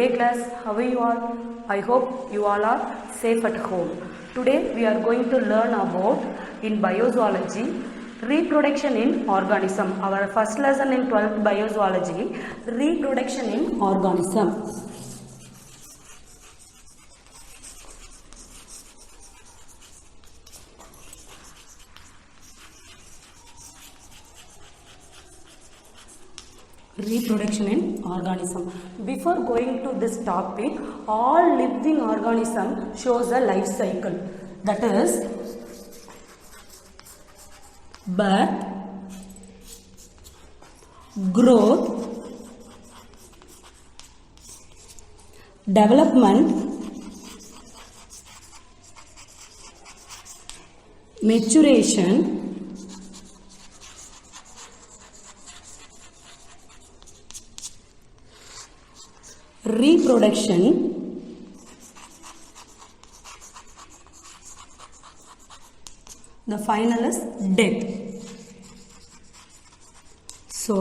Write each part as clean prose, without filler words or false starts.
day class, how are you all? I hope you all are safe at home. Today we are going to learn about in biozoology reproduction in organism. Our first lesson in 12th biozoology, reproduction in organism. Reproduction in organism. Before going to this topic, all living organism shows a life cycle. That is birth, growth, development, maturation, reproduction, the final is death. So,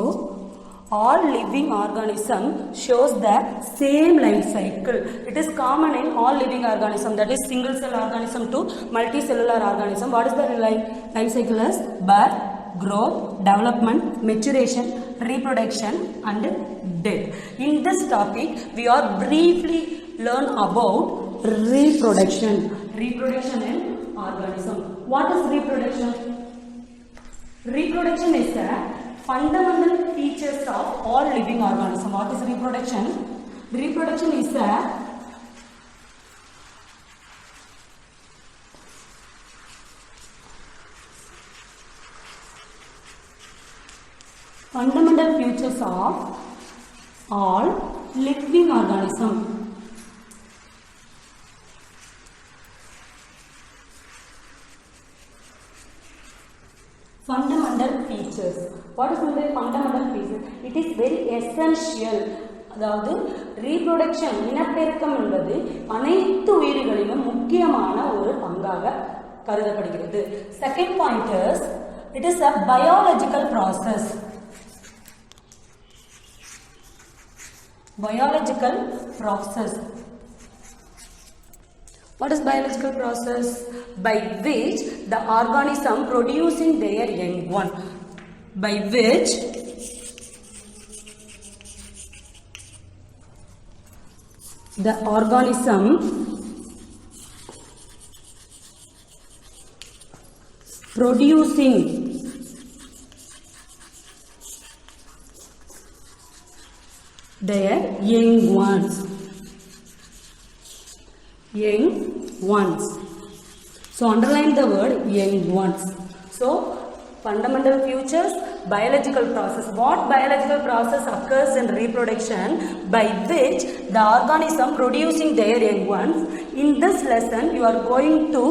all living organism shows the same life cycle. It is common in all living organism, that is single cell organism to multicellular organism. What is the life cycle is? Birth, growth, development, maturation, reproduction and death. In this topic, we are briefly learn about reproduction. Reproduction in organism. What is reproduction? Reproduction is the fundamental features of all living organism. What is reproduction? Reproduction is a fundamental features of all living organism. Fundamental features. What is the fundamental features? It is very essential. அதாவது reproduction இனப்பெருக்கம் என்பது அனைத்து உயிர்களிலும் முக்கியமான ஒரு பங்காக கருதப்படுகிறது. Second point is it is a biological process. Biological process. What is biological process? By which the organism producing their young one. By which the organism producing their young ones. Young ones. So underline the word young ones. So fundamental features, biological process. What biological process occurs in reproduction by which the organism producing their young ones? In this lesson you are going to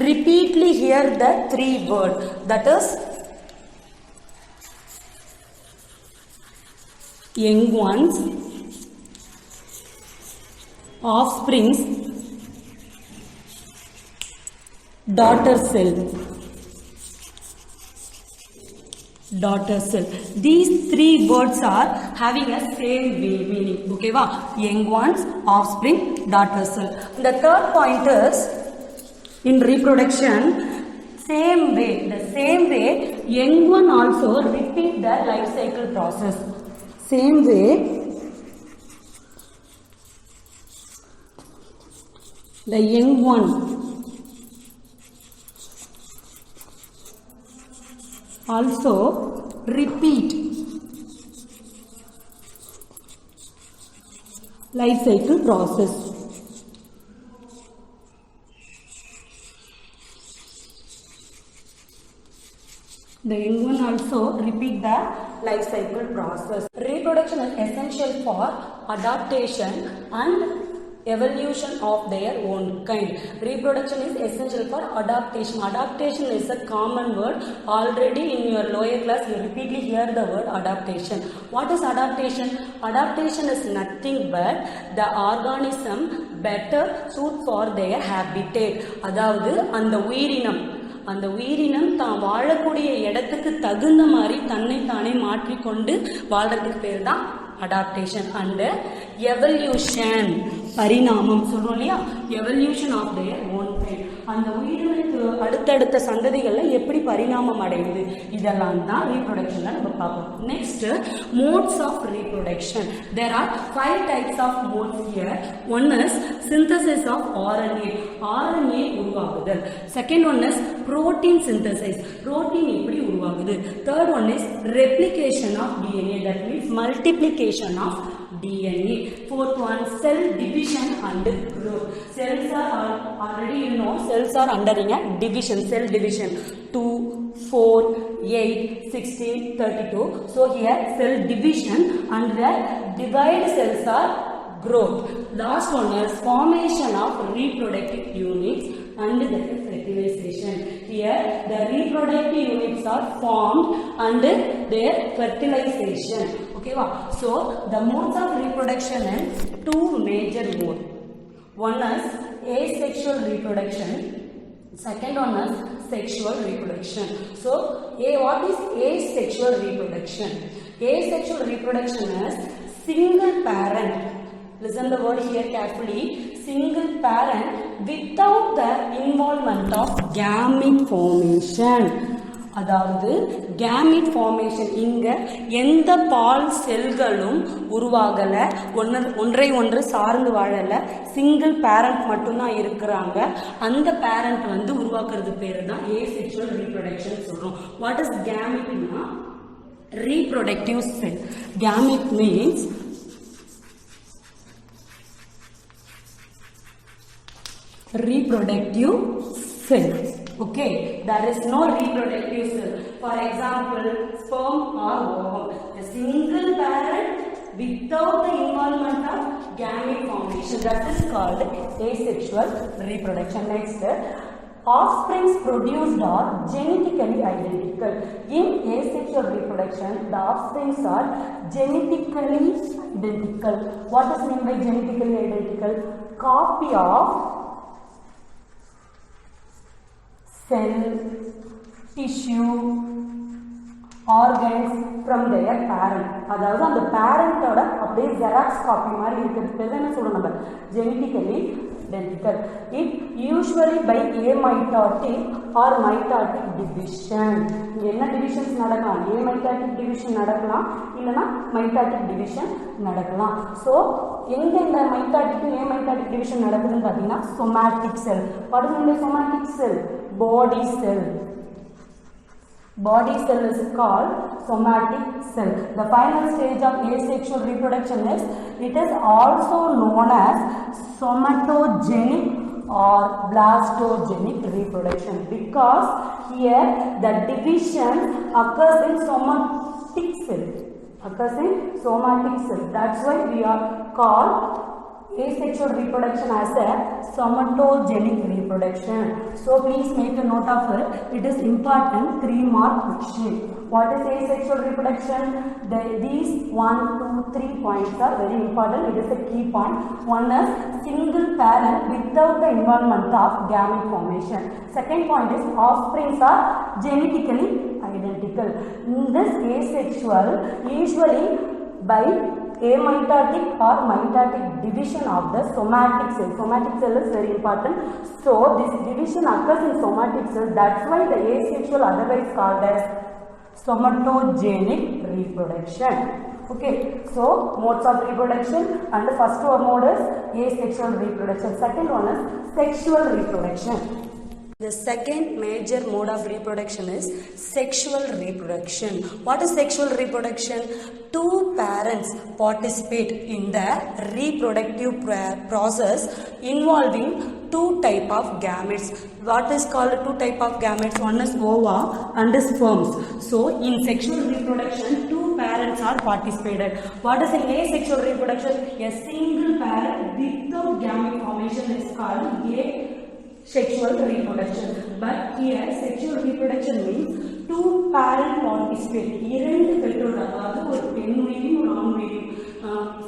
repeatedly hear the three words, that is young ones, offsprings, daughter cell. Daughter cell. These three words are having a same meaning. Okay, wow? Young ones, offspring, daughter cell. The third point is in reproduction, same way. The same way, young one also repeat the life cycle process. Same way, the young one also repeat life cycle process. The young one also repeat the life cycle process. Reproduction is essential for adaptation and evolution of their own kind. Reproduction is essential for adaptation. Adaptation is a common word. Already in your lower class you repeatedly hear the word adaptation. What is adaptation? Adaptation is nothing but the organism better suit for their habitat. அதாவது அந்த உயிரினம் தான் வாழக்கூடிய இடத்துக்கு தகுந்த மாதிரி தன்னை தானே மாற்றிக்கொண்டு வாழ்றதுக்கு பேர் தான் adaptation and evolution பரிணாமம் சொல்றோம் இல்லையா evolution of their own kind அந்த உயிரினத்து அடுத்தடுத்த சந்ததிகள்ல எப்படி பரிணாமம் அடையுது இதெல்லாம் தான் ரீப்ரொடக்ஷன்ல நம்ம பார்ப்போம் next modes of reproduction there are 5 types of modes here one is synthesis of RNA உருவாகுதல் second one is protein synthesis protein எப்படி உருவாகுது third one is replication of DNA that means multiplication of DNA. Fourth one, cell division and growth. Cells are already you know cells are undergoing division, cell division 2, 4, 8, 16, 32. So here cell division and the divide cells are growth. Last one is formation of reproductive units and the fertilization. Here the reproductive units are formed and their fertilization. Okay, so the modes of reproduction in two major modes. One is asexual reproduction. Second one is sexual reproduction. So, what is asexual reproduction? Asexual reproduction is single parent. Listen the word here carefully. Single parent without the involvement of gamete formation. அதாவது gamete formation இங்க எந்த பால் செல்களும் உருவாகல ஒன்றை ஒன்று சார்ந்து வாழல single parent மட்டும்தான் இருக்கிறாங்க அந்த பேரண்ட் வந்து உருவாக்குறது பேரு தான் ஏசெக்சுவல் ரீப்ரொடக்ஷன் சொல்றோம் வாட் இஸ் கேமிட்னா reproductive cell gamete means reproductive cell. Okay, there is no reproductive cell. For example, sperm or ovum. A single parent without the involvement of gamete formation. That is called asexual reproduction. Next, offsprings produced are genetically identical. In asexual reproduction, the offsprings are genetically identical. What is meant by genetically identical? Copy of cell, tissue, organs from their parent. அதாவது அந்த பேரண்டோட அப்படியே xerox copy மாதிரி இருக்கிறது என்ன சொல்றோம் நம்ம genetically identical. It usually by amitotic or mitotic division. என்ன divisions நடக்கலாம் amitotic division நடக்கலாம் இல்லனா mitotic division நடக்கலாம். So எங்க இந்த mitotic amitotic division நடக்குதுன்னு பாத்தீங்கன்னா somatic cell. What is the somatic cell? Body cell. Body cell is called somatic cell. The final stage of asexual reproduction is it is also known as somatogenic or blastogenic reproduction because here the division occurs in somatic cell. That's why we are called asexual reproduction as a somatogenic reproduction. So please make a note of it. It is important 3-mark question. What is asexual reproduction? These 1, 2, 3 points are very important. It is a key point. One is single parent without the involvement of gamete formation. Second point is offsprings are genetically identical. In this asexual, usually by amitotic or mitotic division of the somatic cell. Somatic cell is very important. So this division occurs in somatic cell. That's why the asexual otherwise called as somatogenic reproduction. Okay, so modes of reproduction and the first one mode is asexual reproduction. Second one is sexual reproduction. The second major mode of reproduction is sexual reproduction. What is sexual reproduction? Two parents participate in the reproductive process involving two type of gametes. What is called two type of gametes? One is ova and sperms. So in sexual reproduction, two parents are participated. What is an asexual reproduction? A single parent without gamete formation is called sexual reproduction. But here sexual reproduction means two parent participate. இரண்டு பெற்றோர் அதாவது ஒரு பெண் உயிரியும் ஒரு ஆண் உயிரியும்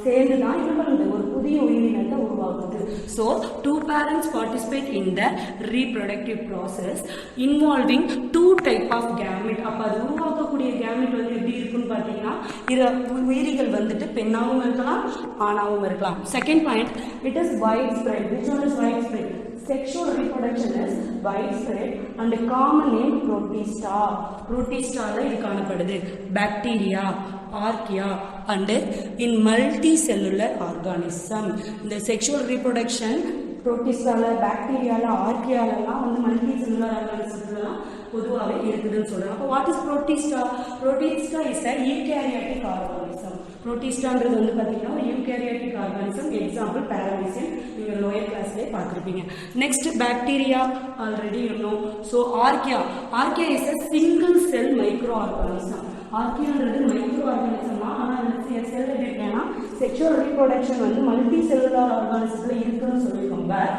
சேர்ந்து தான் என்ன பண்ணுது ஒரு புதிய உயிரினத்தை உருவாக்குது. So 2 parents participate in the reproductive process involving 2 type of gamete. அப்போ அது உருவாக்கக்கூடிய கேமெட் வந்து எப்படி இருக்குன்னு பார்த்தீங்கன்னா உயிரிகள் வந்துட்டு பெண்ணாகவும் இருக்கலாம் ஆணாகவும் இருக்கலாம். Second point, it is widespread. Which one is widespread? Sexual reproduction is widespread and common in protista. Protista ல இது காணப்படுது. Bacteria, archaea and in multicellular organism. இந்த sexual reproduction புரோட்டிஸ்டால, பாக்டீரியால, ஆர்கியாலலாம் வந்து மல்டி செல்லுலர் ஆர்கானிசம்லாம் பொதுவாகவே இருக்குதுன்னு சொல்றாங்க. அப்போ what is protista? Protista is a eukaryotic organism. புரோட்டிஸ்டான்றது வந்து பார்த்தீங்கன்னா ஒரு யூகேரியாட்டிக் ஆர்கானிசம். எக்ஸாம்பிள் பாராமீசியம், நீங்கள் லோயர் கிளாஸ்லேயே பார்த்துருப்பீங்க. நெக்ஸ்ட் பாக்டீரியா ஆல்ரெடி இன்னும். So archaea, archaea is a single cell micro organism. ஆர்கியான்றது மைக்ரோ ஆர்கானிசம் தான், ஆனால் செல் எப்படி இருக்கேன்னா செக்ஷுவல் ரீப்ரொடக்ஷன் வந்து மல்டி செல்லுலார் ஆர்கானிசத்தில் இருக்குன்னு சொல்லியிருக்கோம். பட்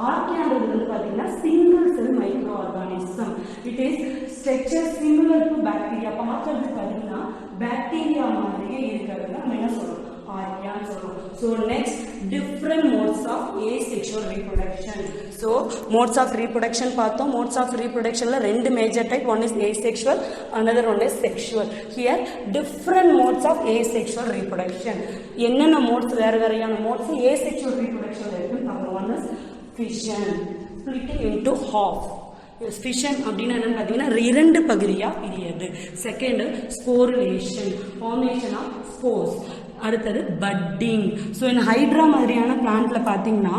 ஆர்கியான்றது வந்து பார்த்தீங்கன்னா single cell micro organism. It is structure similar to bacteria. பார்க்கறது பார்த்தீங்கன்னா பாக்டீரியா மாதிரியே இருக்கிறது நம்ம என்ன சொல்றோம்? ஆர்கியான்னு சொல்றோம். So next, different modes of asexual reproduction. So modes of reproduction பார்த்தோம். மோட்ஸ் ஆஃப் ரீப்ரொடக்ஷன்ல 2 major type. One is asexual, another one is sexual. Here different modes of asexual reproduction. என்னென்ன மோட்ஸ், வேற வேறையான மோட்ஸ் ஏசெக்ஷுவல் ரீப்ரொடக்ஷன்ல இருக்கு. Number 1 is fission, splitting into half. Fission அப்படின்னா என்னன்னு பார்த்தீங்கன்னா 2 பகுதியா பிரியது. Second, sporulation, formation of spores. அடுத்தது பட்டிங். ஸோ இந்த ஹைட்ரா மாதிரியான பிளான்ட்ல பார்த்தீங்கன்னா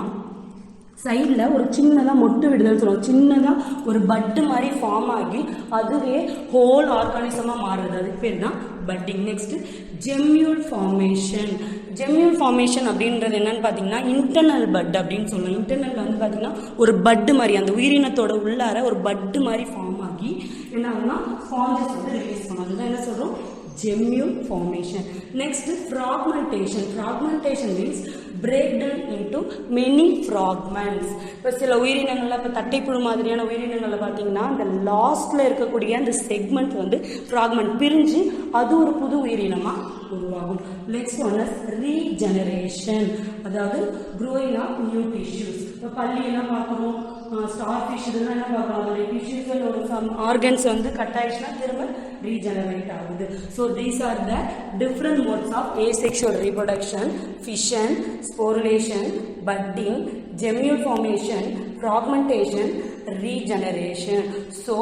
சைடில் ஒரு சின்னதாக மொட்டு விடுதல் சொல்லுவாங்க. சின்னதாக ஒரு பட்டு மாதிரி ஃபார்ம் ஆகி அதுவே ஹோல் ஆர்கானிசமாக மாறுறது, அதுக்கு பேர் தான் budding. Next, gemmule formation. Gemmule formation அப்படின்றது என்னன்னு பார்த்தீங்கன்னா இன்டர்னல் பட் அப்படின்னு சொல்லலாம். இன்டர்னல் வந்து பார்த்தீங்கன்னா ஒரு பட்டு மாதிரி, அந்த உயிரினத்தோட உள்ளார ஒரு பட்டு மாதிரி ஃபார்ம் ஆகி என்ன ஆகுனா ஸ்பாஞ்சஸ் வந்து ரிலீஸ் பண்ணும். அதுதான் என்ன சொல்கிறோம்? Gemmule formation. Next, fragmentation. Fragmentation means break down into many fragments. இப்போ சில உயிரினங்கள்ல, இப்போ தட்டைப்புழு மாதிரியான உயிரினங்களில் பார்த்தீங்கன்னா அந்த லாஸ்ட்ல இருக்கக்கூடிய அந்த செக்மெண்ட் வந்து ஃப்ராக்மெண்ட் பிரிஞ்சு அது ஒரு புது உயிரினமாக உருவாகும். நெக்ஸ்ட் ஒன் இஸ் ரீஜெனரேஷன், அதாவது க்ரோயிங் ஆஃப் நியூ டிஷ்யூஸ். இப்போ பள்ளி எல்லாம் பார்க்குறோம், ஸ்டார் ஃபிஷ் இதெல்லாம் என்ன பார்க்குறோம், அதோடைய டிஷ்யூஸில் ஒரு சம் ஆர்கன்ஸ் வந்து கட் ஆயிடுச்சுன்னா திரும்ப ரீஜெனரேட் ஆகுது. So these are the different modes of asexual reproduction: fission, sporulation, budding, gemule formation, fragmentation, regeneration. So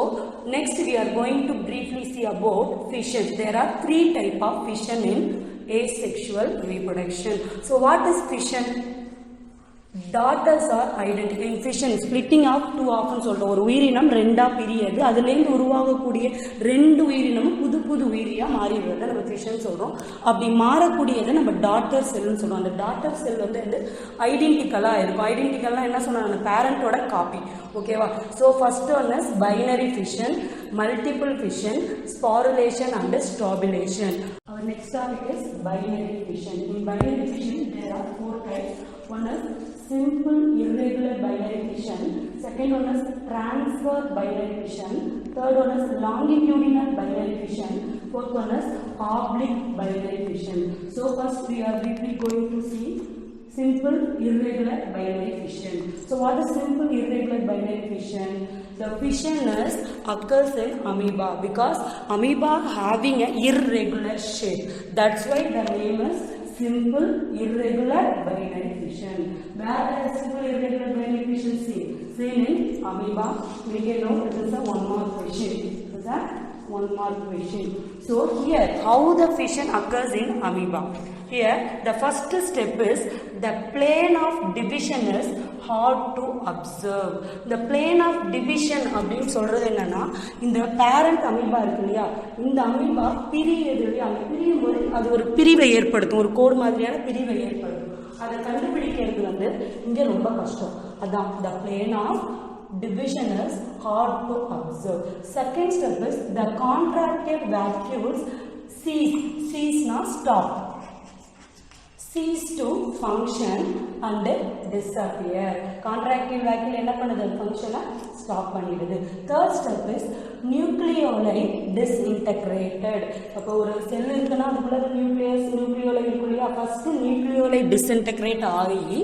next we are going to briefly see about fission. There are 3 types of fission in asexual reproduction. So what is fission? Daughters are identical. In fission, splitting of 2 often சொல்றோம். ஒரு உயிரினம் 2ஆ பிரியது, அதுலேருந்து உருவாகக்கூடிய 2 உயிரினமும் புது புது உயிரியா மாறிடுறத நம்ம fission சொல்றோம். அப்படி மாறக்கூடியதை நம்ம டாட்டர் செல்னு சொல்றோம். அந்த டாட்டர் செல் வந்து ஐடென்டிக்கலா இருக்கும். ஐடென்டிக்கல்னா என்ன சொன்னாங்க? அந்த பேரண்டோட காப்பி. ஓகேவா? So first one is binary fission, multiple fission, sporulation and strobilation. Our next topic is binary fission. In binary fission, there are 4 types. One is simple irregular binary fission. Second one is transfer binary fission. Third one is longitudinal binary fission. Fourth one is oblique binary fission. So first we are briefly going to see simple irregular binary fission. So what is simple irregular binary fission? The fission occurs in amoeba because amoeba having an irregular shape. That's why the name is simple irregular binary fission. Where is simple irregular binary fission seen? Seen in amoeba. We can know this is a 1 mark question. Is that 1 mark question? So here, how the fission occurs in amoeba? Here, the first step is the plane of division is hard to observe. The plane of division அப்படின்னு சொல்றது என்னன்னா, இந்த parent amoeba இருக்கு இல்லையா, இந்த amoeba பிரியுது இல்லையா, அந்த பிரியும் போது அது ஒரு பிரிவை ஏற்படுத்தும், ஒரு கோடு மாதிரியான பிரிவை ஏற்படுத்தும். அதை கண்டுபிடிக்கிறது வந்து இங்க ரொம்ப கஷ்டம். அதான் the plane of division is hard to observe. Second step is the contracted vacuoles cease. Cease na stop. cease to function and disappear. Contractile vacuole என்ன பண்ணுது ஃபங்க்ஷனை ஸ்டாப் பண்ணிடுது. Third step is nucleoli disintegrated. அப்போ ஒரு செல் இருக்குன்னா அதுக்குள்ள nucleoli இருக்கும் இல்லையா, ஃபர்ஸ்ட் நியூக்ளியோலை டிஸ்இன்டகிரேட் ஆகி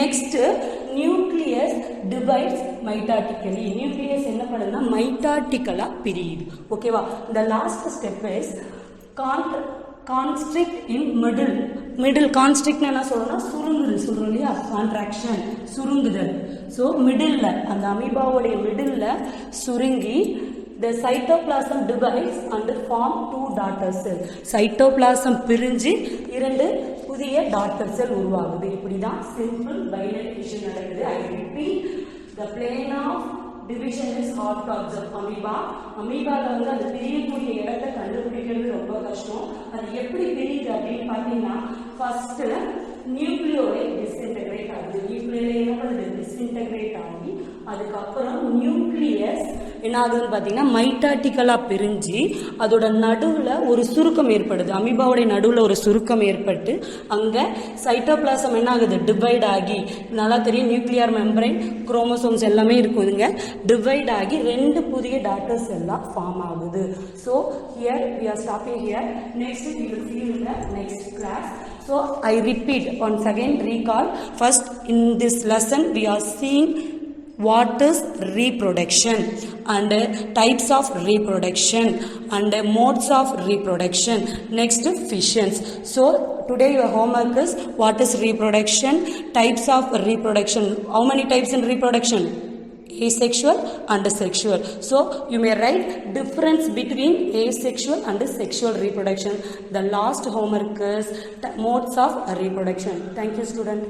next nucleus divides mitotically. Nucleus என்ன பண்ணுதுன்னா மைட்டாட்டிக்கலா பிரியுது. ஓகேவா? இந்த last step is constrict in middle constrict என்ன சொல்லணும்னா சுருங்குது சொல்றோம் இல்லையா, கான்ட்ராக்ஷன் சுருங்குதல். ஸோ மிடில் அந்த அமீபாவுடைய மிடில் சுருங்கி the cytoplasm divides and form two daughter cells. cytoplasm பிரிஞ்சு இரண்டு புதிய daughter cell உருவாகுது. இப்படிதான் simple binary fission நடக்குது. I repeat, the plane of division is hard to observe. அமீபால வந்து அது பிரியக்கூடிய இடத்தை கண்டுபிடிக்கிறது ரொம்ப கஷ்டம். அது எப்படி பிரியுது அப்படின்னு பார்த்தீங்கன்னா ஃபர்ஸ்ட் நியூக்ளியோலை டிஸ்இன்டகிரேட் ஆகுது. நியூக்ளியோலை என்ன பண்ணுது? டிஸ்இன்டகிரேட் ஆகி அதுக்கப்புறம் நியூக்ளியஸ் என்ன ஆகுதுன்னு பார்த்தீங்கன்னா மைட்டாட்டிக்கலா பிரிஞ்சு அதோட நடுவில் ஒரு சுருக்கம் ஏற்படுது. அமீபாவுடைய நடுவில் ஒரு சுருக்கம் ஏற்பட்டு அங்கே சைட்டோபிளாசம் என்ன ஆகுது? டிவைட் ஆகி, நல்லா தெரியும் நியூக்ளியர் மெம்பரைன் குரோமோசோம்ஸ் எல்லாமே இருக்குதுங்க, டிவைட் ஆகி ரெண்டு புதிய டாட்டர் செல்லாம் ஃபார்ம் ஆகுது. So here we are stopping here. Next we will see in the next class. So I repeat once again, recall. First in this lesson we are seeing what is reproduction and types of reproduction and modes of reproduction. Next fissions. So today your homework is what is reproduction, types of reproduction. How many types in reproduction? Asexual and sexual. So you may write difference between asexual and sexual reproduction. The last homework is modes of reproduction. Thank you, student.